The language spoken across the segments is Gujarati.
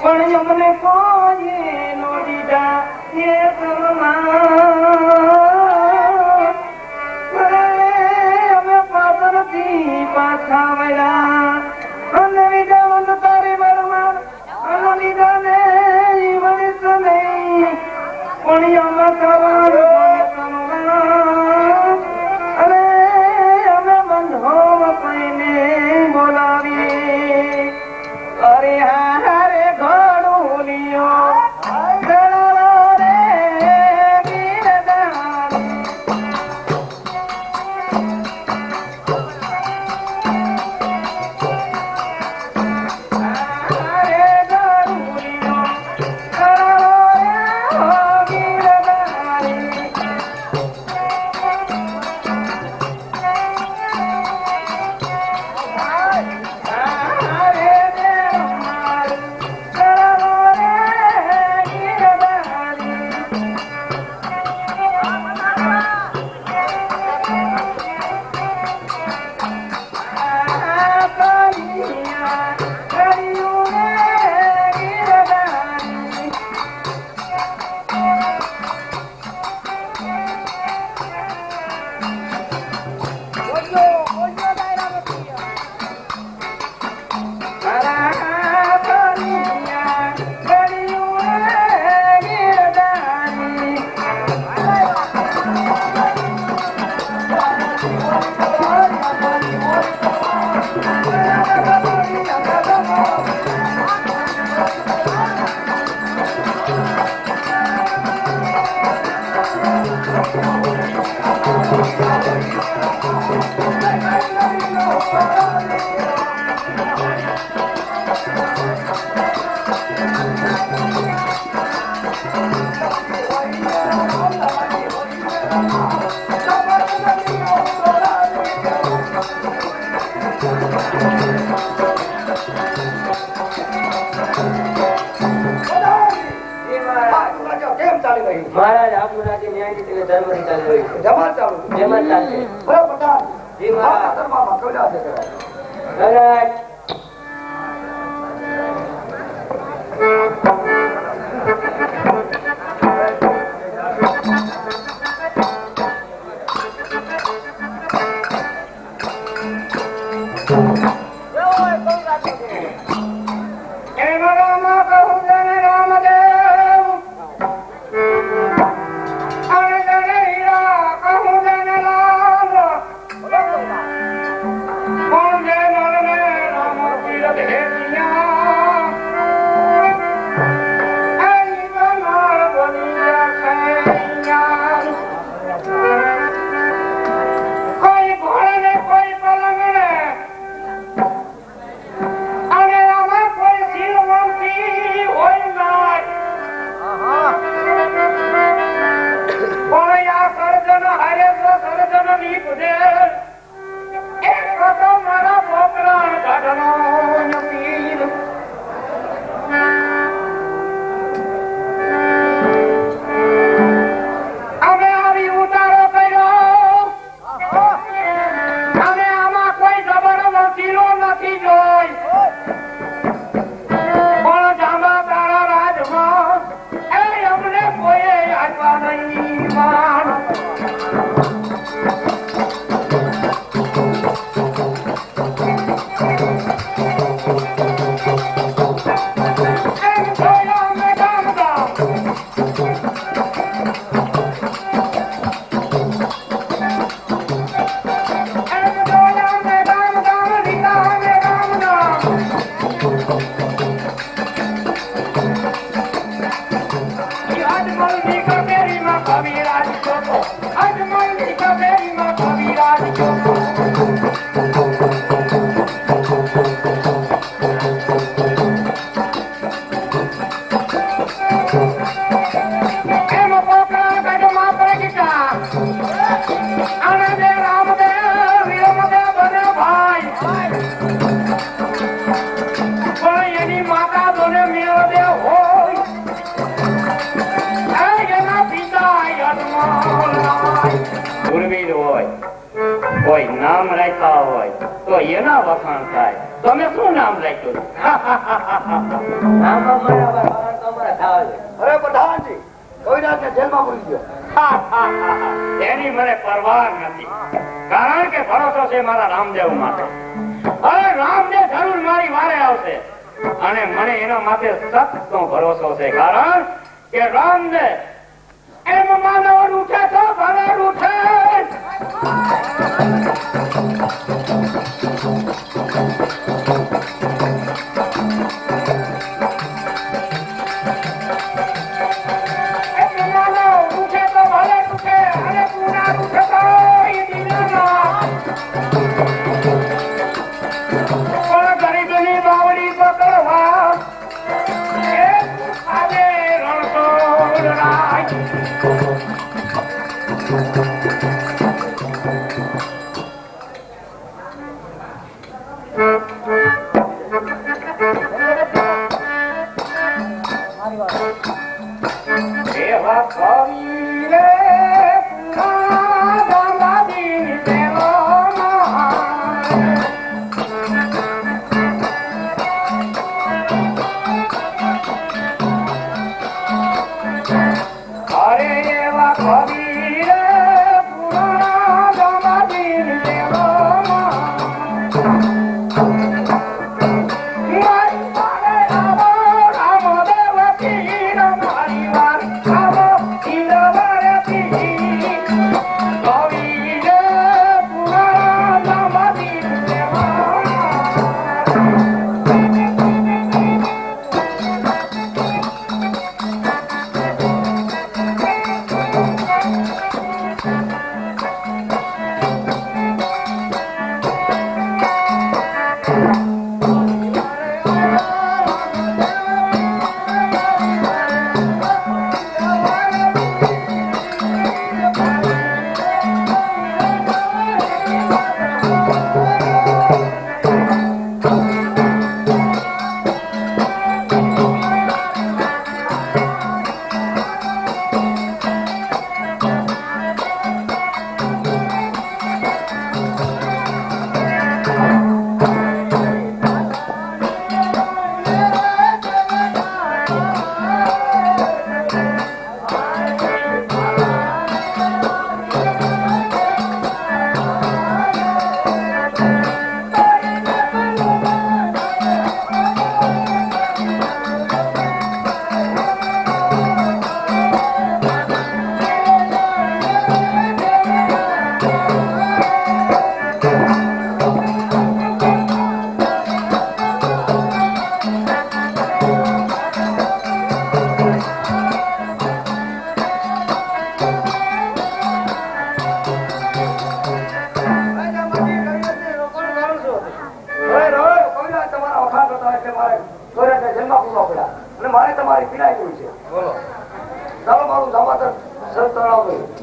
પણ અમને કોઈ નો દીધા એ અમે પાછળથી પાછા વળ્યા અને વિજય તારી બરમાં અને લીધા ને વળીશ નહીં પણ અમે થવાનું અરે અમે બંધો કહીને બોલાવીએ અરે હારે ઘડું લિયો महाराज आपको राज्य न्याय की तरह धर्म की चाल रही है जमा चालू जमा चाल है बड़ा पता जी महाराज धर्मा में कोई से करे महाराज કોઈ નામ રાખ્યા હોય તો એના વખાણ થાય તમે શું નામ રાખ્યું? નામ અમારા બાળક તો અમારા થાવ છે. અરે પઠાણજી કવિરાજને જેલમાં પૂરી ગયો. એની મને પરવા નથી, કારણ કે ભરોસો છે મારા રામદેવ માટે. હવે રામદેવ જરૂર મારી વારે આવશે અને મને એના માટે સખ્તનો ભરોસો છે, કારણ કે રામદેવ એમ માનવ ઉઠે તો ભલે ઉઠે.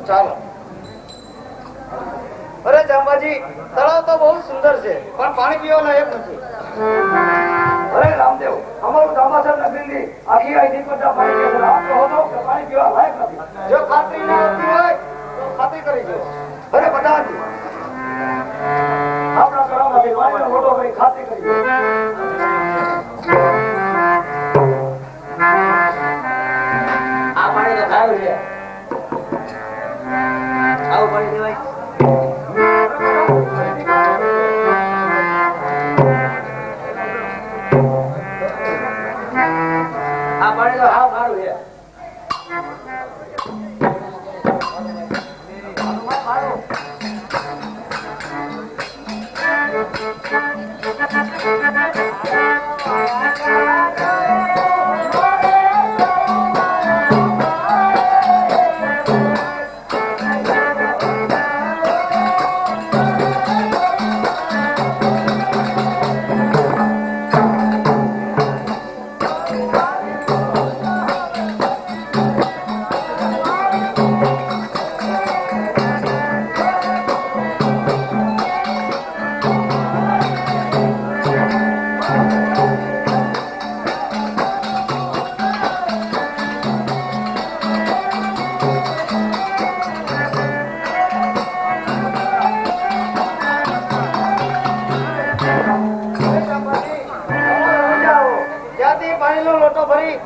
ચાલો. અરે જાંબાજી તળાવ તો બહુ સુંદર છે પણ પાણી પીવા લાયક નથી. અરે રામદેવ અમારું જાંબાસર નગરીની આખી આખી બધા પાણી પીવા આટલો હતો કે પાણી પીવા લાયક નથી. જો ખાતરી ના આવતી હોય તો ખાતરી કરી દો. અરે પઠાણજી આપણા તળાવમાંથી પાણીનો મોટો કરી ખાતરી કરી દો. આ પાણી તો સારું છે. આવું પાણી દેવાય. આ પાણી તો હાવ સારું છે.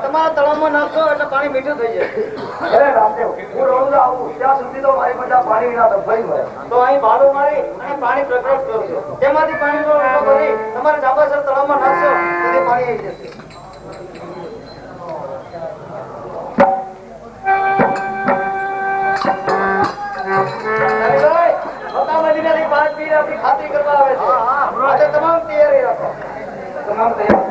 તમારા તળાવમાં નાખશો એટલે પાણી મીઠું થઈ જાય. અરે રામદેવ હું રોજ આવું ત્યાં સુધી તો મારી બધા પાણી વિના તો ફરી મળે. તો અહીં ભાડું મારી અને પાણી પ્રગટ કરો છો. તેમાંથી પાણીનો ઉપયોગ કરી તમારે જાંબાસર તળાવમાં નાખશો તેથી પાણી આવી જશે. આપણી ખાતરી કરવા આવે છે. આજે તમામ તૈયારી રાખો. તમામ તૈયાર.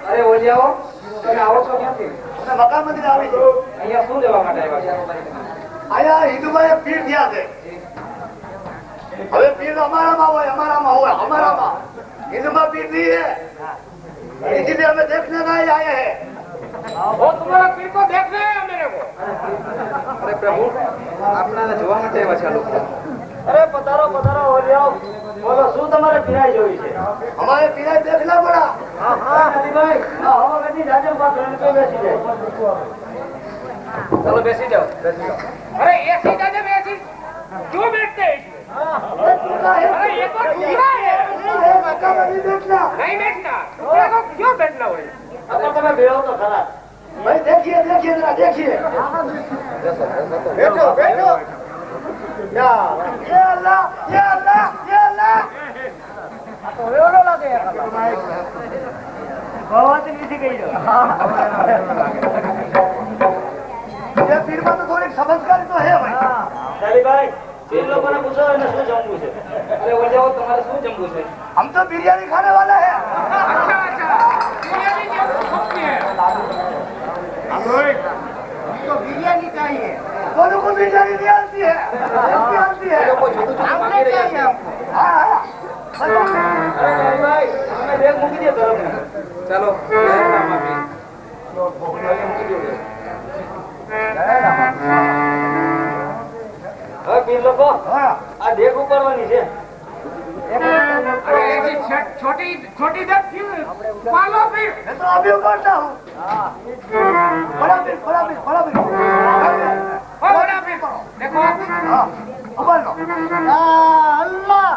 અરે ઓલિયાઓ તમે આવો છો ક્યાંથી? મકાન મંદિર આવી છે. અહીંયા શું લેવા માટે આવ્યા છો? અહીંયા હિન્દુમાં એક પીર થયા છે. હવે પીર અમારામાં હોય અમારામાં હિન્દુમાં પીર नहीं है, इसीलिए हमें देखने नहीं आए हैं. वो तुम्हारा पीर को देखना है मेरे को. અરે પ્રભુ આપણાને જોવા માટે આવ્યા છે આ લોકો. अरे पधारो पधारो ओलियाओ. बोलो શું તમારે પીરાઈ જોઈ છે? हमारे पीराई देखना पड़ा. हाँ भाई हवा गति जाजे बात पे बैठी जाए. ચલો બેસી જાઓ. अरे ऐसी जगह में ऐसी क्यों बैठते हैं? अरे ये तो टुकड़ा है. नहीं बैठना. टुकड़े को क्यों बैठना हो? अब તમે બેહો તો ખરા. भाई देखिए देखिए जरा देखिए. बैठो बैठो. या ये अल्लाह ये अल्लाह ये अल्लाह. तो एवढो लागे भगवान किसी कही दो. ये पीर में तो थोड़ी समझदारी तो है भाई. चली भाई पीर लोगों ने पूछा है ना શું જમવું છે? અરે ઓલિયાઓ તમારે શું જમવું છે? हम तो बिरयानी खाने वाला है. अच्छा अच्छा. बिरयानी क्या होती है? तो बिरयानी चाहिए. दोनों को बिरयानी नहीं आती है. नहीं आती है. લોકો જુદું જુદું માંગી રહ્યા છે. हाँ हाँ. અરે ભાઈ તમે બેગ મૂકી દો તરફ. ચાલો જય રામ આપી. હવે પીર લોકો હા આ દેખ ઉપાડવાની છે. अरे ऐसी छोटी छोटी दर क्यों? पालो फिर. मैं तो अभी उपाड़ता हूँ. बड़ा पीर बड़ा पीर बड़ा पीर. ओ बड़ा फिर. देखो. हाँ उपाड़ लो. अल्लाह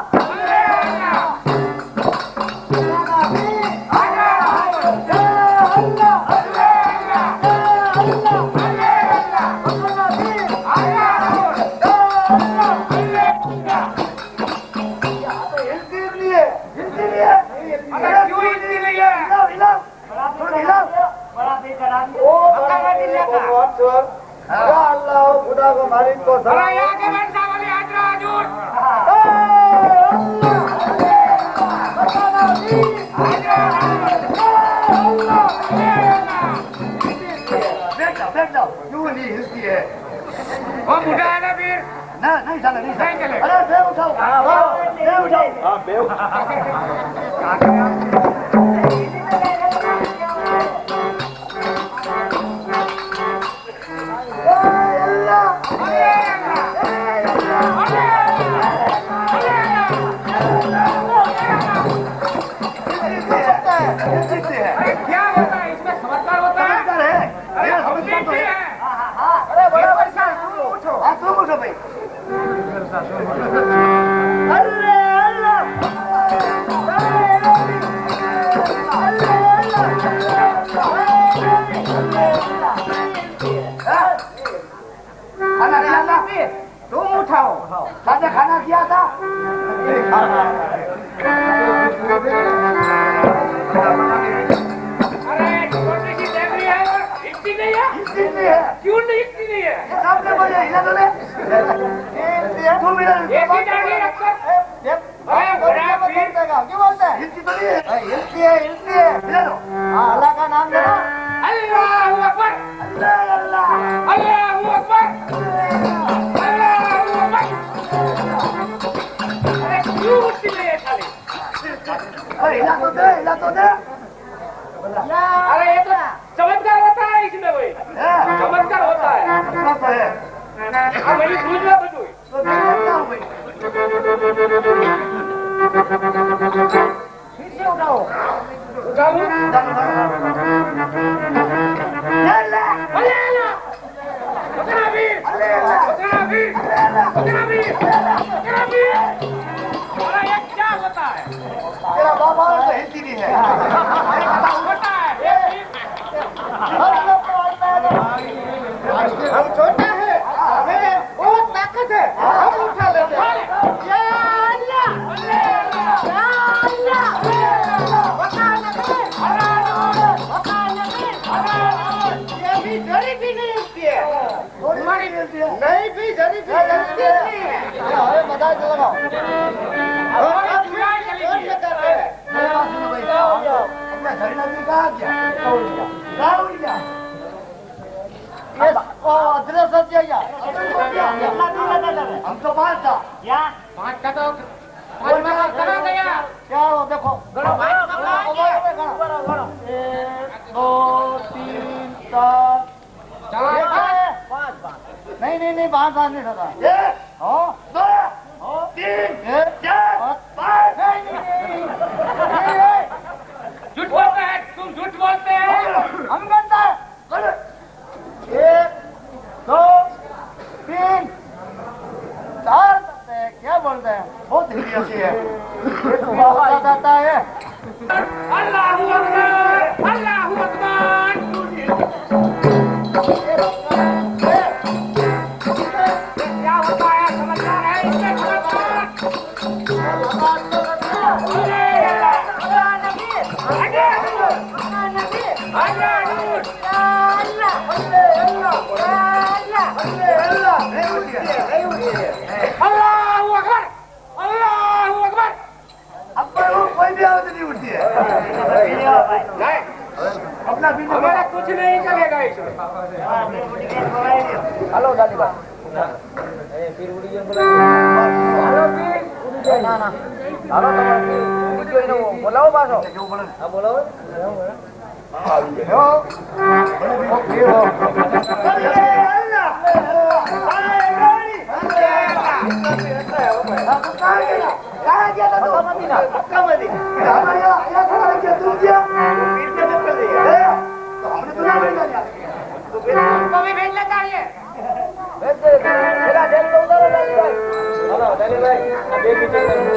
बुढ़ा को मालिक को अरे यहाँ के वर्षा वाली हाजरा हजूर. बैठ जाओ क्यों नहीं हिलती है. वो बूढ़ा है ना फिर. ना नहीं चले नहीं नहीं चले. अरे बे उठाओ बे उठाओ. हाँ बे अरे क्या होता है इसमें? चमत्कार होता है. अरे हमने भी है. अरे बड़ा वर्षा तुम उठो. हाँ तुम उठो भाई. अरे अल्लाह खाना दिया था. तुम उठाओ. खाना खाना दिया था. अरे छोटी सी देवरी है और हिलती नहीं है. इसलिए क्यों नहीं हिलती नहीं है? सामने बोले हिला दो ले. तुम इधर ऐसी डाली रखकर. अरे बड़ा फिर. क्यों बोलते हैं? हिलती तो नहीं है. हिलती है हिला दो. हाँ अल्लाह का नाम लेना. अल्लाह अकबर. અલ્લાહુ અકબર. અલ્લાહુ અકબર. અરે ક્યું ઉઠી લે ખાલી. हिला तो दे अरे ये तो चमत्कार होता है इसमें भाई. चमत्कार होता है. अब मेरी भूल ना बचो. तो क्या हुई फिर से उठाओ उठाओ. अल्लाह अल्लाह. उतना भी. उतना भी. उतना भी. उतना भी. अरे ये क्या होता है? तेरा बाबा तो हिंदी नहीं है होता है. हम छोटा है हमें बहुत ताकत है हम उठा लेते हैं या अल्लाह या अल्लाह वका नबी वका नबी ये भी जरी भी नहीं उठती है तुम्हारी नहीं भी जरी भी उठती नहीं है अरे बता दो लगाओ हम तो 5 था क्या? 5 का तो 5 में करा गया. क्या हो देखो गणो 5 में करा गया. 1 2 3 4 चलो 5 नहीं 5 नहीं होता 1 2 3 4 5 नहीं झूठ बोलते हैं. तुम झूठ बोलते हैं. हम बनता है 1 2 3 4 करते हैं क्या बोलते हैं बहुत हिंदी अच्छी है आता है अल्लाहू अकबर. अल्लाहू अकबर. क्या होता है? समझदार है इसमें समझदार. अल्लाहू अकबर. अल्लाहू अकबर. कोई भी आवाज नहीं उठती है नहीं, अपना भी हमारा कुछ नहीं चलेगा इसमें. हेलो डाली बात બોલાવો પાછો બોલાવો कभी भेज लेता है.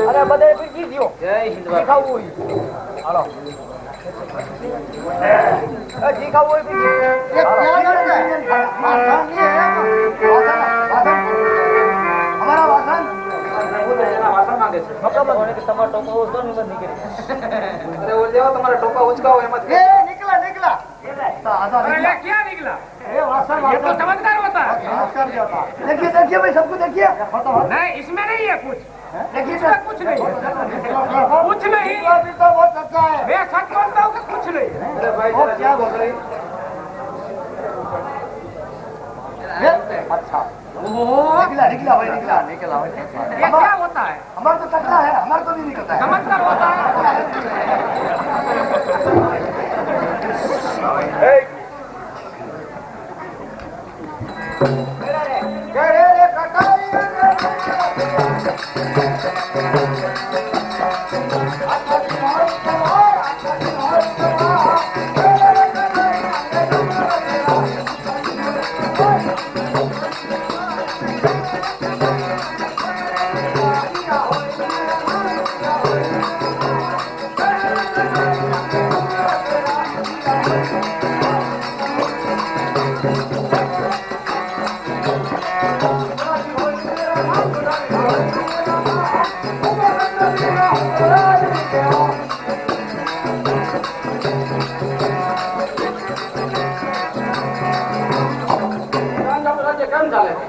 અરે બધે પીકી દયો જય હિન્દ. ખાવું હોય હાલો જી ખાવું હોય પીકી ये क्या करते हैं वासन ये है वासन हमारा वासन વાસણ માંગે છે. તમારો ટોપો ઉચકો ને બંધ નીકળી. અરે ઓલ દેવો તમારા ટોપા ઉચકાવો એમાં ये निकला निकला अरे ये क्या निकला? ये वासन ये तो चमत्कार होता है. देखिए देखिए भाई सबको देखिए नहीं, इसमें नहीं है कुछ. देखिए इसमें कुछ नहीं है. कुछ नहीं. अभी तो बहुत अच्छा है मैं सच बोलता हूँ कि कुछ नहीं है. અરે ભાઈ वो क्या बोल रही अच्छा निकला निकला भाई निकला निकला ये क्या होता है? हमारा तो टकला है हमारा तो नहीं निकलता है चमत्कार होता है.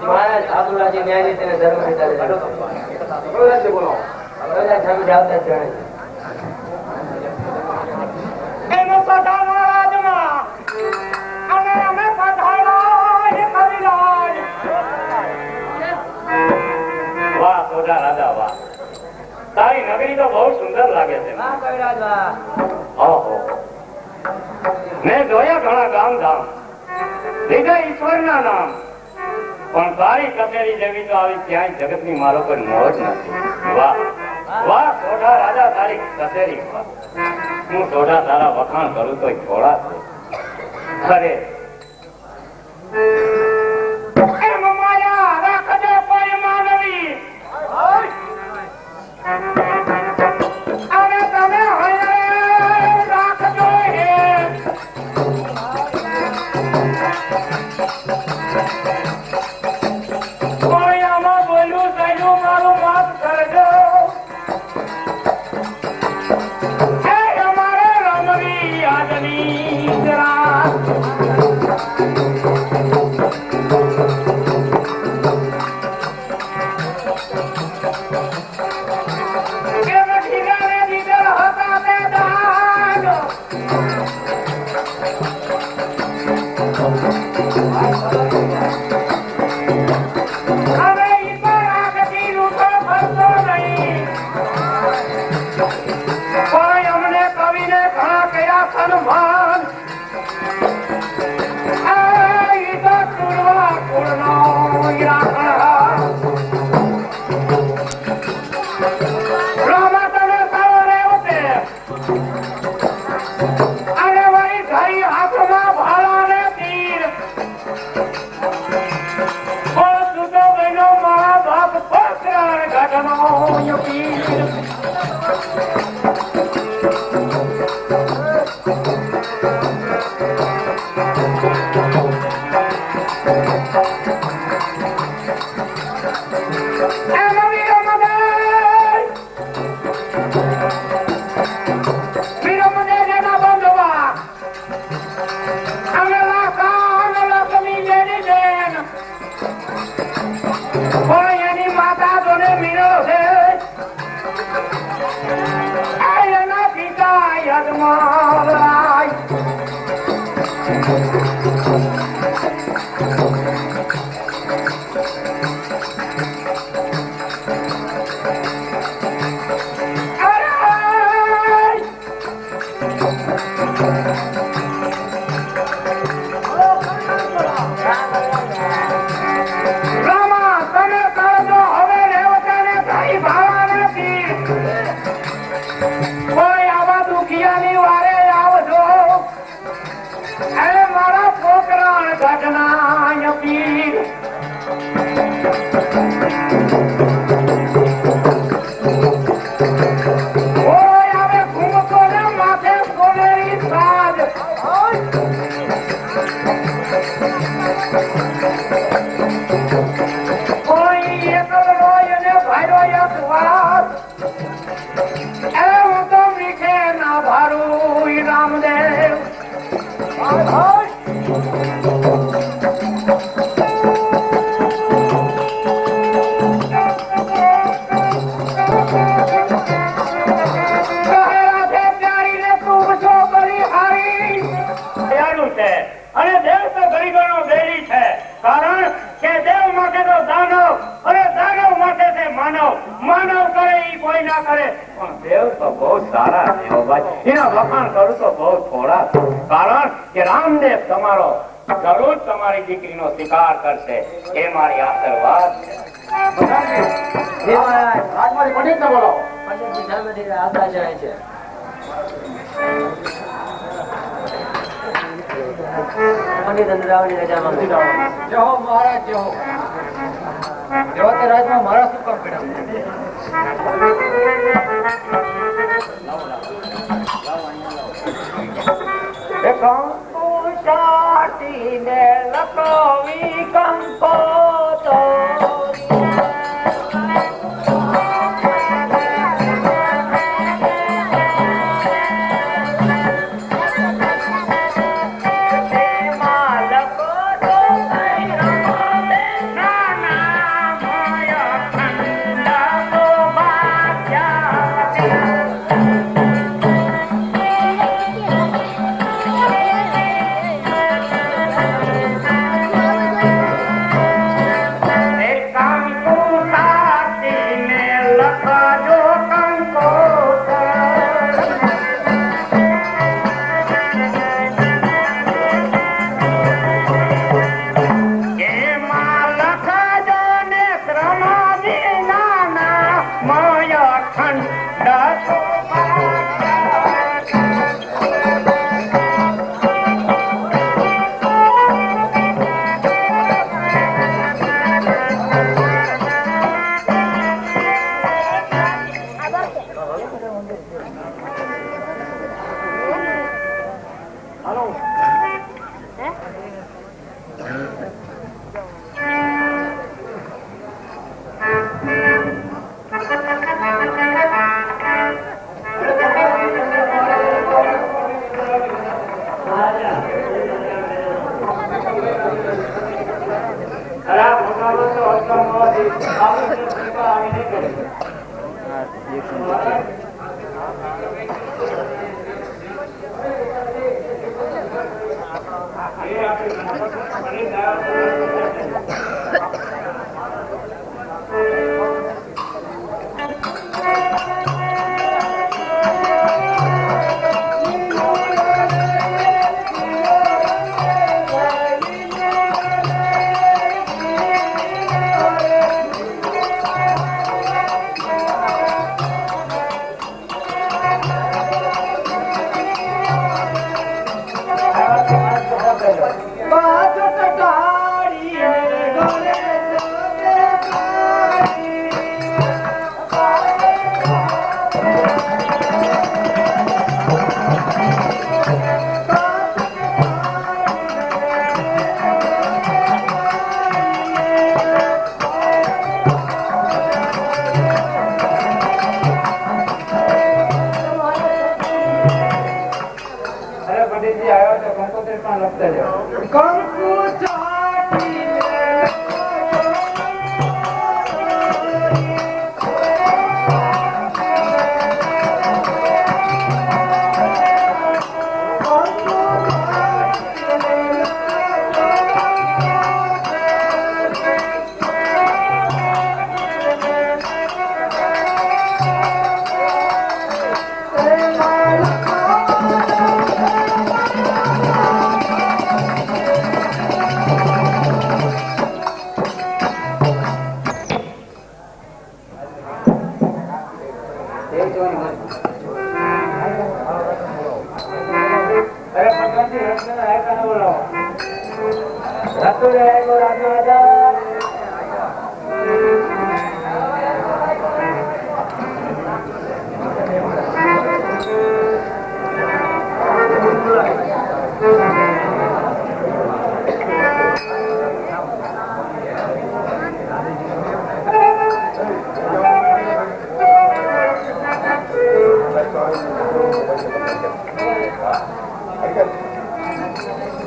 મહારાજ સાધુરાજી ન્યાયની ધર્મ ચાલે બોલો. એનો સદાના રાજમાં અને અમે પધારેલા નગરી તો બહુ સુંદર લાગે છે. વાહ કવિરાજ વાહ. ઓહો, મેં જોયા ઘણા ગામ ધામ, લીધા ઈશ્વરના નામ, પણ તારી કચેરી જેવી તો આવી ક્યાંય જગતની મારો કોઈ મોજ નથી. વાહ વાહ સોઢા રાજા, તારી કચેરી. હું સોઢા તારા વખાણ કરું તો થોડા છે. ખરે એમ માયા રાખજે કોઈ માનવી, અને તમે હૈયે રાખજો હે. કોઈ આમાં બોલ્યું થયું મારું માફ કરજો. હે અમારે રમવી આજની રાત. તમારી દીકરીનો શિકાર કરશે એ મારી આશીર્વાદ છે. બોલો પંડિતજી સામે આશા જાય છે. પંડિત અંદરાવની રજા માંગે. જય હો મહારાજ, જય હો. જવાતે રાજમાં મારા શું કામ પડ્યા? ચાટીને લખવી કંકો તો અરે પંડિતજી આવ્યો તો કંકોત્રી પણ લખતા જાઓ. અરે પંડિતજી રત્ન આયકાને બોલાવો. રત્ન આયકો રાજા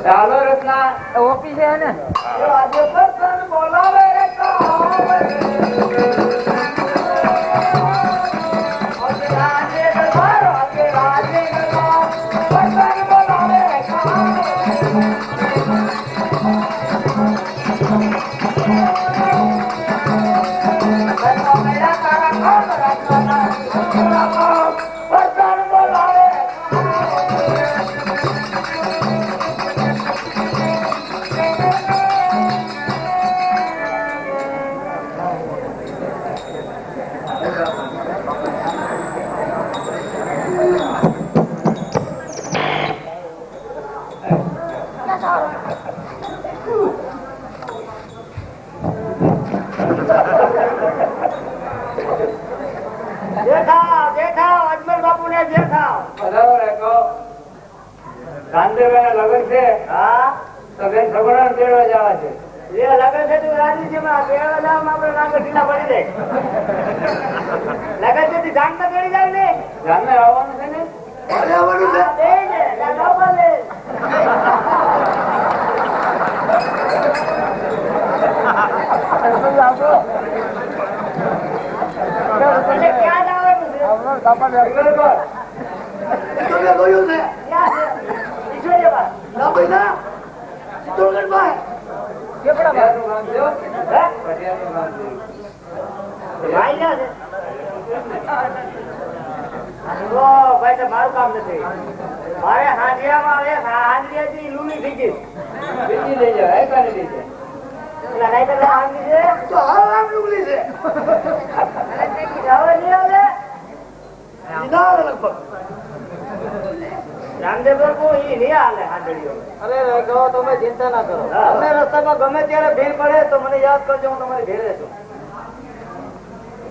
ચાલો રત્ના ઓફિસ છે ને આજે સત્સંગ બોલાવે રે કાવે. આજે રાજે દરબાર, આજે રાજે દરબાર, સત્સંગ બોલાવે રે કાવે. મેરા તારા કામ રાજના સત્સંગ બોલાવે રે કાંદેભાઈ લગ્ન છે. હા તો બેન સગવડ તેડવા જવા છે. એ લગ્ન છે તું રાજી છે માં તેડવા જાવ આપણે નાક ઢીલા પડી જાય. લગ્ન છે તું જાન તો કરી જાય ને. જાન ને આવવાનું છે ને. આવવાનું છે. દે ને લાગા બોલે. એટલે ક્યાં જવાનું છે? તમે જોયું છે ક્યાં છે? ઈશ્વરીય બા. ના ભાઈ ના ચિત્તોડગઢ ભાઈ કેપડા બા. હે? ભાઈ ના છે. ઓ ભાઈ તો મારું કામ નથી. મારે હાંડિયામાં હાંડિયાથી લૂલી થઈ ગઈ. બીજી લઈ જાવ એકાને લઈ જાવ. એટલે નહીં તો હાંડી છે તો હાલ આમ ડુગલી છે જવા નહીં આવે. ના લગભગ રામદેવ બાપુ ઈ નહીં હાલે હાંડળીઓ. અરે કહો તમે ચિંતા ના કરો. તમે રસ્તામાં ગમે ત્યારે ભીડ પડે તો મને યાદ કરજો, હું તમારી ભેળે છું.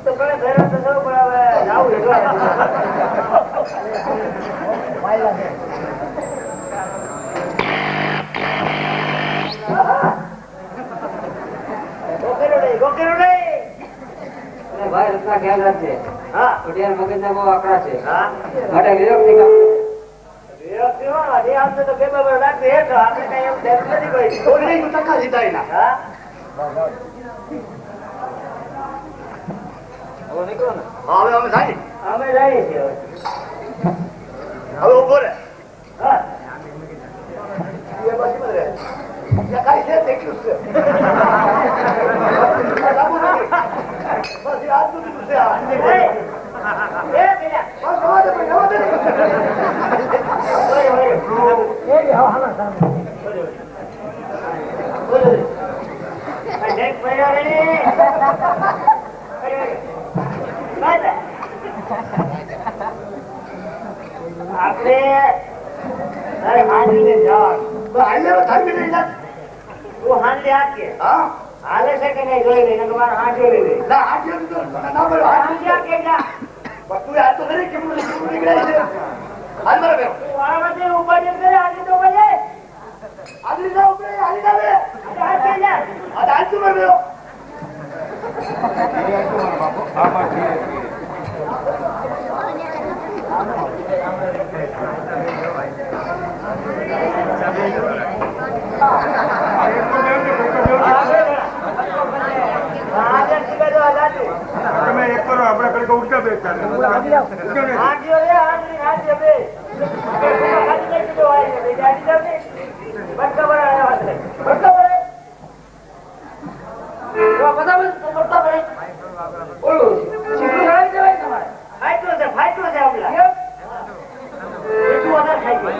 તો કણે ભેળે તો સૌ પણ હવે જાવું ભાઈ રસ્તા ખ્યાલ રાખજે. હા મગજ ના બહુ આકડા છે. હા માટે વિરક્તિ કામ તો બે બરાબર રાખજે. આપણે કઈ એવું નથી કોઈ ટકા જીતા એના હા હવે નીકળો ને. હા હવે અમે સાજી અમે જઈએ છીએ હવે. હવે ઉભો રહે હા. એ પછી મને રહે કાંઈ છે દેખ્યું છે પછી આજ સુધી છે આ એ પેલા. બસ રવા દે ભાઈ રવા દે જય પૈયારી. આપણે તારે હાંડીને જવાનું. તો હાલે થાકી નહીં ના તું હાંડી હાંકે. હા હાલે છે કે નહીં જોઈ લઈને તમારે હાંડી લઈ લે. ના આજે તો ના બોલો હાંડી હાંકે જા. તું આ તો ખરી કેમ નીકળાય છે હાલ મારે બેઠો તું વાળામાંથી ઊભા જ કરે હાંડી તો બોલે. આદરી જાવ ઉપર હાલી જાવે અરે હાંકે જા. આ હાલ તું મારે બેઠો હાંડી ટીકા જો હાલાતી. તમે એક કરો આપણે કઈ ઉઠતા બેસતા હાંડીઓ રે હાંડી બે. હાંડી લઈ જો આવી બે હાંડી જાવ ને. બટકા બરા આયા વાત રે. બટકા બરા. જો બધા બટકા બરા. ઓલો સીધું રાઈ દેવાય તમારે. ફાઈટો છે આપલા. એટલું વધારે ખાઈ ગયું.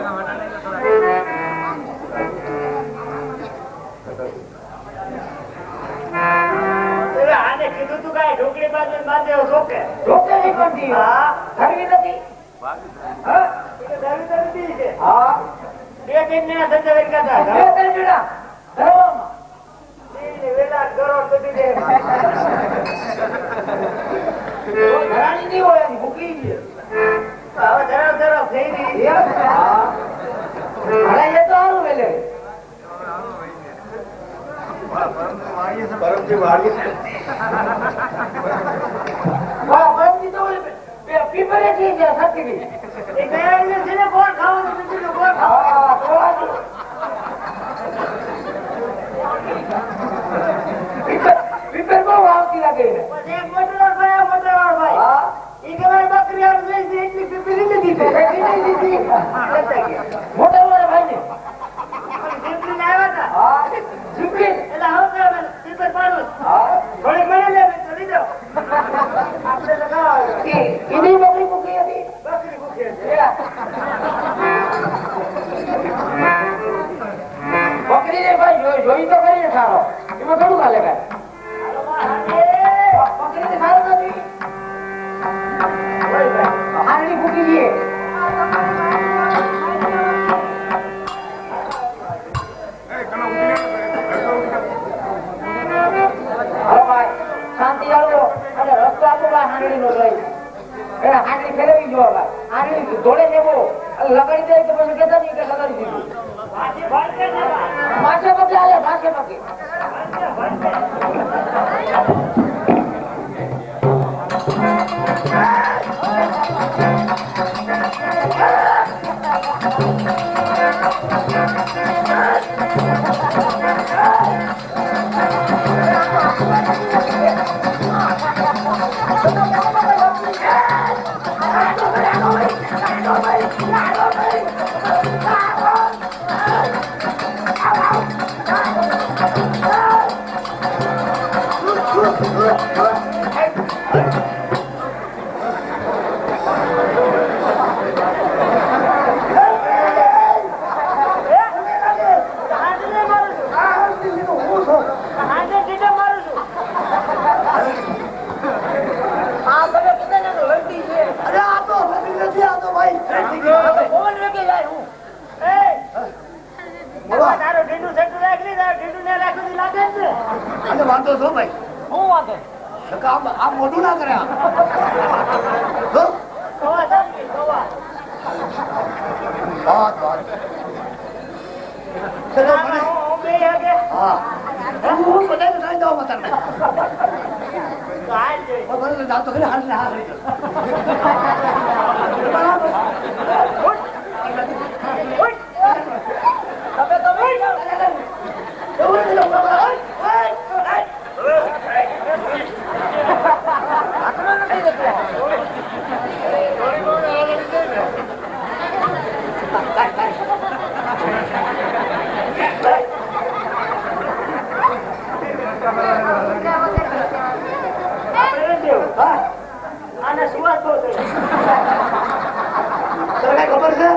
આને કીધું તું કાંઈ ઢોકળી બાંધે શોકે. રોકે નહીં પડતી હા. ધરવી નથી હા? એ દારૂ તો નથી છે. હા બે ત્રણ જણા ધંધા કરી બે ખાતા. ત્રણ જણા ધરવામાં વેલા કરોડ સુધી દે. ધરાણી નહીં હોય એની ભૂકી છે હવે ધરાવ થઈ રહી. હા ભલે એ તો સારું વેલે પરમજી વાળી હા પરમજી તો પીપરે છે જ્યાં સાચી ગઈ એ ગયા એટલે છે ને કોણ ખાવાનું બીજું કોણ ખાવાનું. હા તો આ પીપર બહુ આવતી લાગે એને પછી એક મોટરવાળો ભાઈ. હા ઈ કે મારી બકરી આમ લઈ જઈ એટલી પીપી લીધી દીધી. કઈ નહીં દીધી લેતા ગયા. મોટા વાળા ભાઈ ને પણ પીપળીને આવ્યા હતા. હા જીપી એટલે હવે કે પીપર પાડું. હા થોડીક મને લે તો લીધો. આપણે તો ખાવા એની બકરી મૂકી હતી બકરી ભૂખી છે. બકરી ને ભાઈ જોઈ તો કરી સારો એમાં થોડું કાલે કાંઈ હાલો માં હાંડે. બકરી ને સારો નથી હારણી ફૂકી દઈએ હાલો ભાઈ શાંતિ આવજો અને રસ્તો આપો ભાઈ હાંડણી નો લઈ એને હાંડણી ફેરવી જો ભાઈ હાંડણી ધોળે જેવો લગાડી દે તો પછી કહેતા નહીં કે લગાડી દીધું પાછી ભણતે જવા. માથે પગે આવે માથે પગે વાંધો છો ભાઈ? હું વાંધો આ મોઢું ના કરે આપણે નથી દેવું. હા. આને સુવાસ બહુ થઈ. તને કઈ ખબર છે?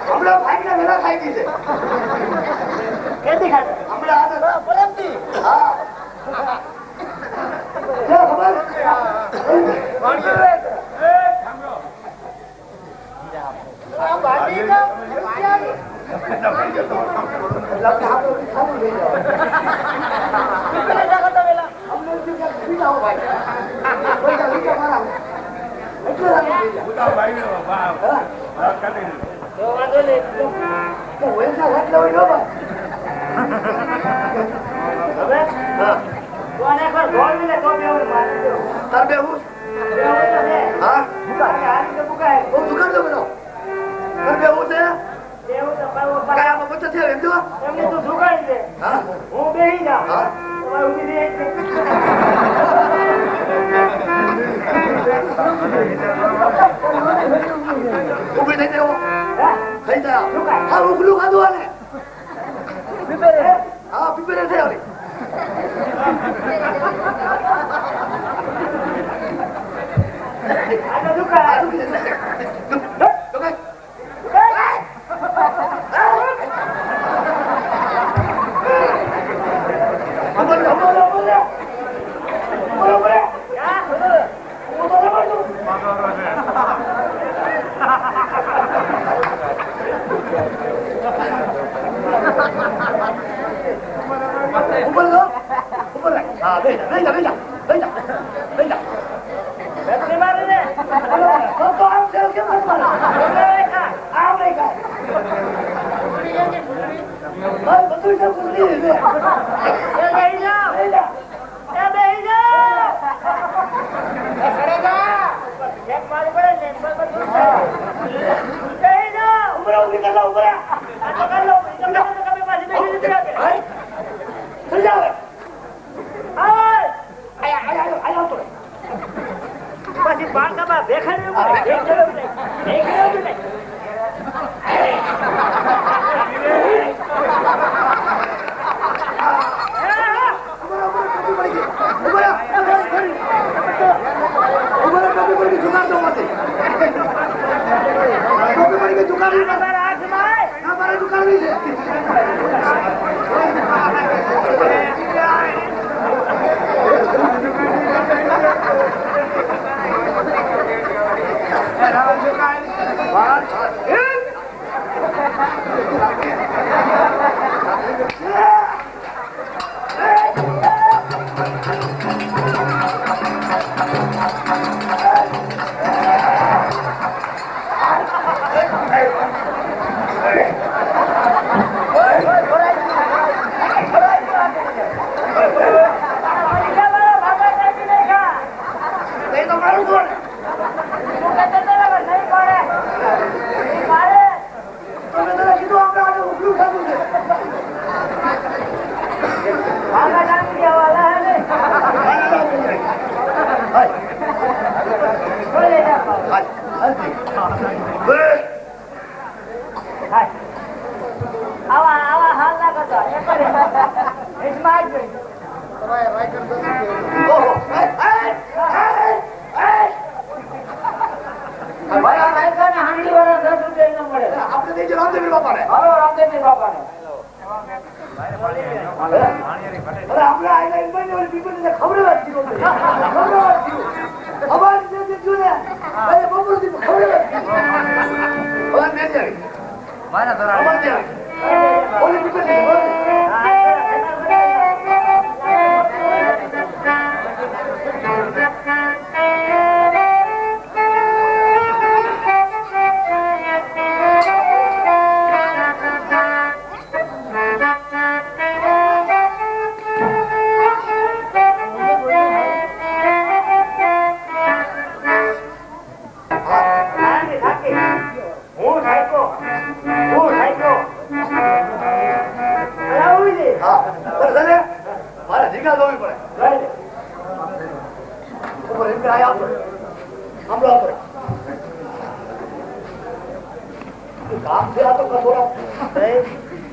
હમણાં ભાઈને વેલા ખાઈ ગઈ છે. કેદી ખાધા? હમણાં આ પરમથી. હા. છે ખબર? ઉભી થઈ જાઓ. થઈ જાઓ. હા ઉગલું ખાધું આને. હા પીપેરે થઈ આવી.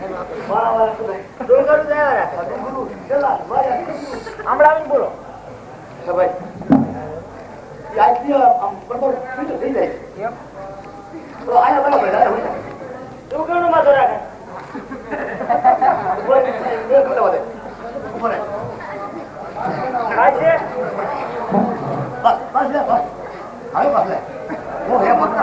ડુંગર જાય રાખે. ચલા ભાઈ હમણાં આવીને બોલો ભાઈ આજથી આમ બરોબર ફિટ થઈ જાય તો આયા બરાબર ડુંગરનું માથું રાખે. ઉપર આ છે બસ બસ લે બસ હવે બસ લે ઓ હે મત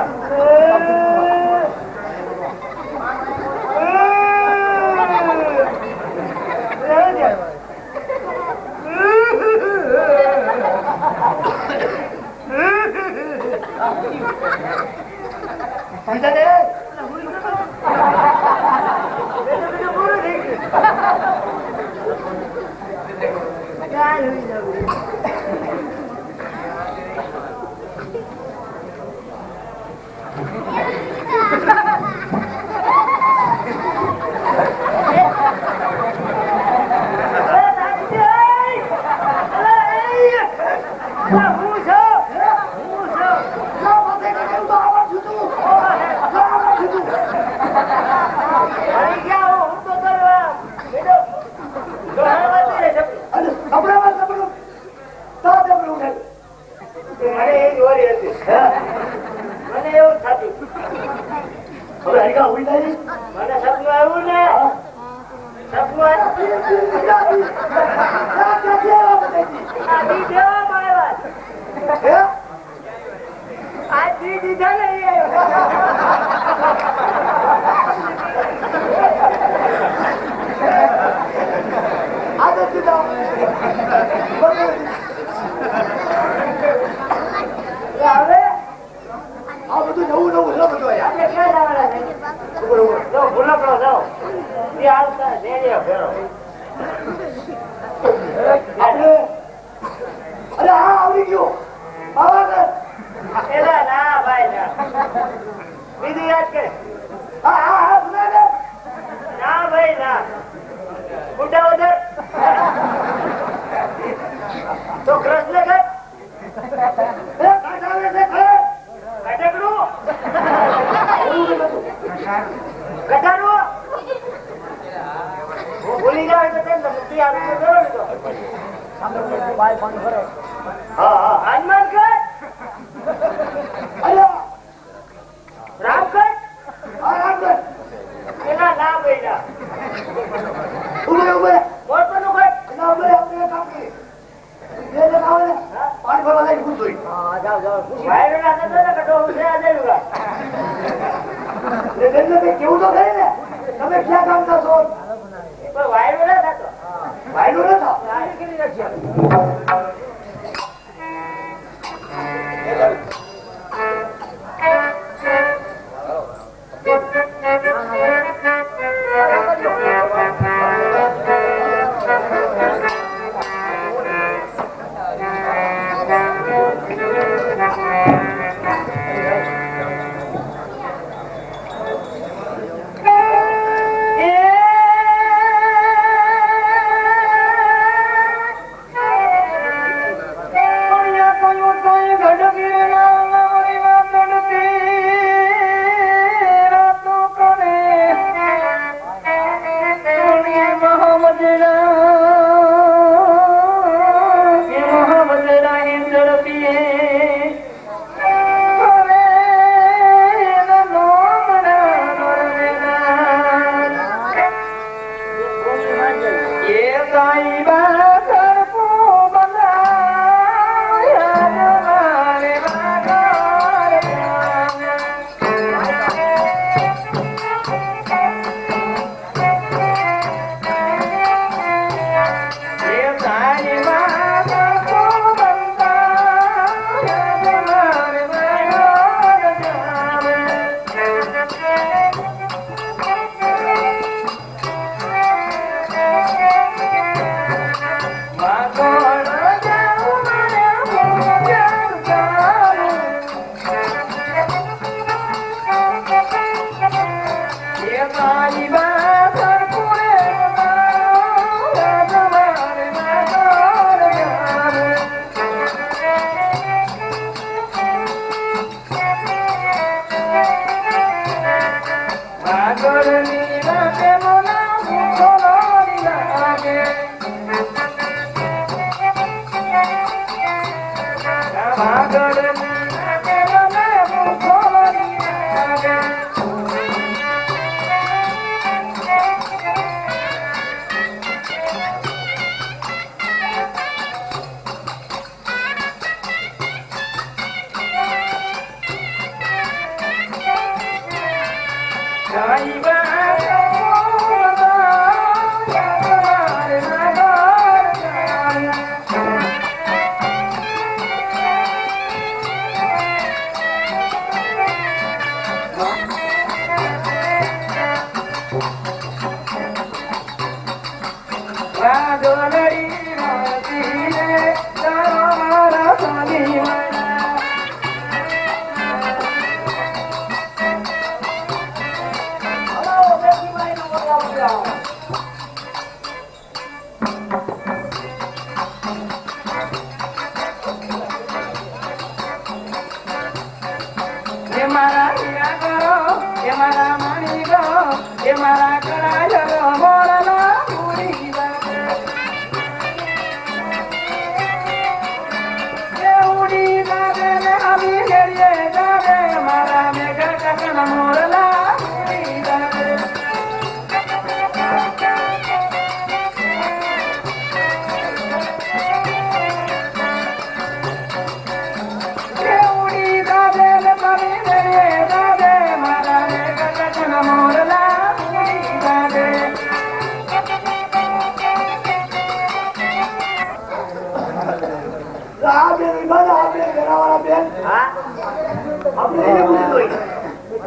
કેવું તો કરે ને તમે ક્યાં કામ કરશો વાયરો ના થતો. વાયરો નતો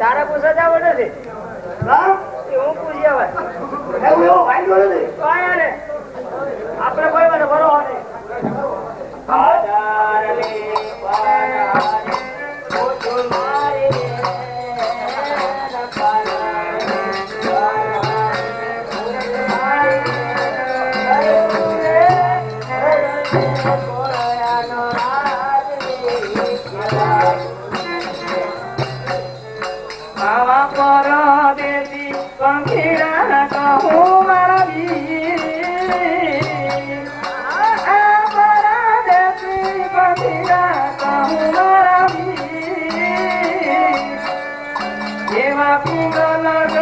તારે પૂછા જાવ નથી હું પૂછી આવે આપડે કોઈ મને ભરો એવા પિંગલ